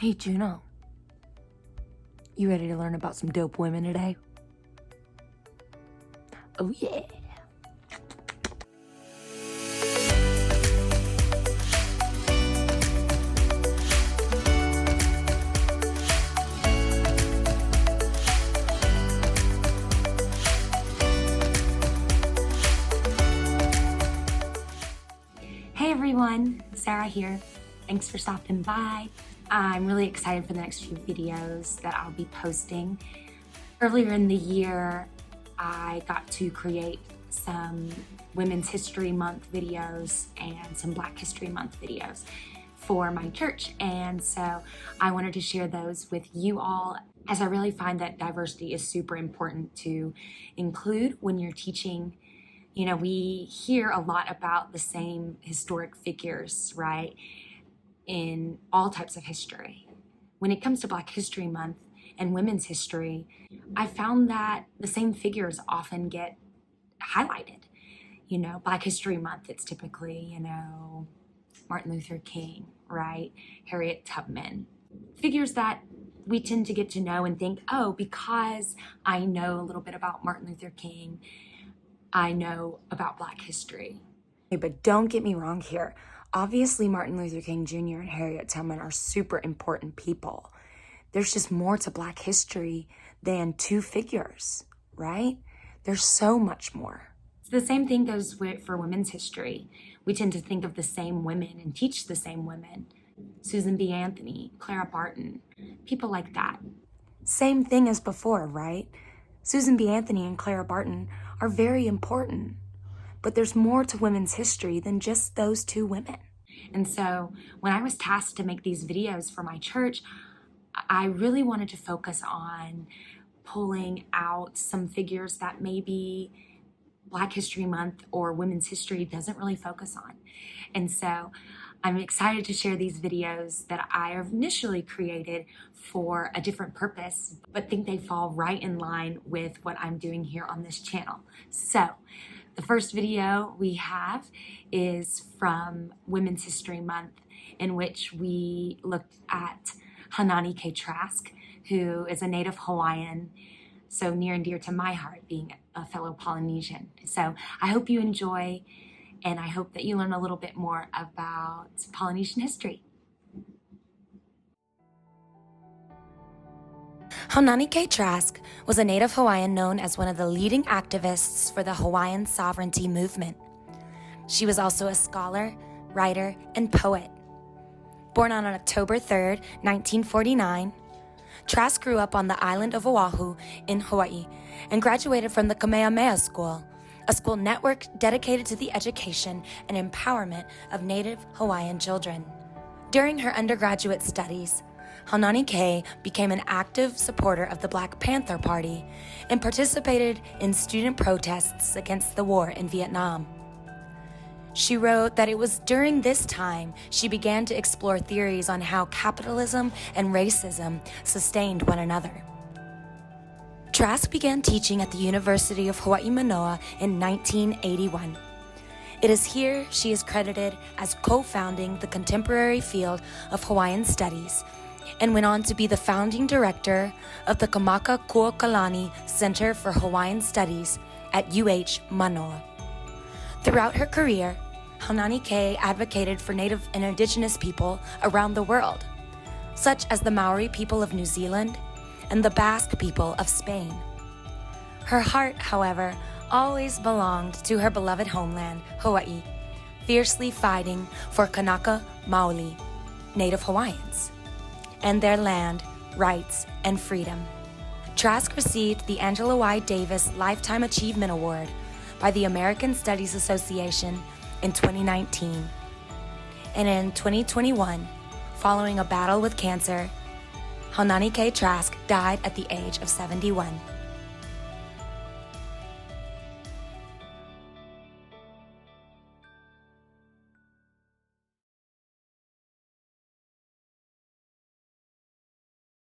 Hey, Juno. You ready to learn about some dope women today? Oh, yeah. Hey everyone, Sarah here. Thanks for stopping by. I'm really excited for the next few videos that I'll be posting. Earlier in the year, I got to create some Women's History Month videos and some Black History Month videos for my church. And so I wanted to share those with you all, as I really find that diversity is super important to include when you're teaching. You know, we hear a lot about the same historic figures, right, in all types of history. When it comes to Black History Month and women's history, I found that the same figures often get highlighted. You know, Black History Month, it's typically, you know, Martin Luther King, right, Harriet Tubman. Figures that we tend to get to know and think, oh, because I know a little bit about Martin Luther King, I know about Black history. But don't get me wrong here. Obviously, Martin Luther King Jr. and Harriet Tubman are super important people. There's just more to Black history than two figures, right? There's so much more. The same thing goes for women's history. We tend to think of the same women and teach the same women. Susan B. Anthony, Clara Barton, people like that. Same thing as before, right? Susan B. Anthony and Clara Barton are very important. But there's more to women's history than just those two women. And so when I was tasked to make these videos for my church, I really wanted to focus on pulling out some figures that maybe Black History Month or women's history doesn't really focus on. And so I'm excited to share these videos that I initially created for a different purpose, but think they fall right in line with what I'm doing here on this channel. So the first video we have is from Women's History Month, in which we looked at Haunani-Kay Trask, who is a Native Hawaiian, so near and dear to my heart, being a fellow Polynesian. So I hope you enjoy, and I hope that you learn a little bit more about Polynesian history. Haunani-Kay Trask was a Native Hawaiian known as one of the leading activists for the Hawaiian sovereignty movement. She was also a scholar, writer, and poet. Born on October 3rd, 1949, Trask grew up on the island of Oahu in Hawaii and graduated from the Kamehameha School, a school network dedicated to the education and empowerment of Native Hawaiian children. During her undergraduate studies, Haunani-Kay became an active supporter of the Black Panther Party and participated in student protests against the war in Vietnam. She wrote that it was during this time she began to explore theories on how capitalism and racism sustained one another. Trask began teaching at the University of Hawaii Manoa in 1981. It is here she is credited as co-founding the contemporary field of Hawaiian studies and went on to be the founding director of the Kamaka Kuokalani Center for Hawaiian Studies at UH Manoa. Throughout her career, Haunani-Kay advocated for Native and Indigenous people around the world, such as the Maori people of New Zealand and the Basque people of Spain. Her heart, however, always belonged to her beloved homeland, Hawaii, fiercely fighting for Kanaka Maoli, Native Hawaiians, and their land, rights, and freedom. Trask received the Angela Y. Davis Lifetime Achievement Award by the American Studies Association in 2019. And in 2021, following a battle with cancer, Haunani-Kay Trask died at the age of 71.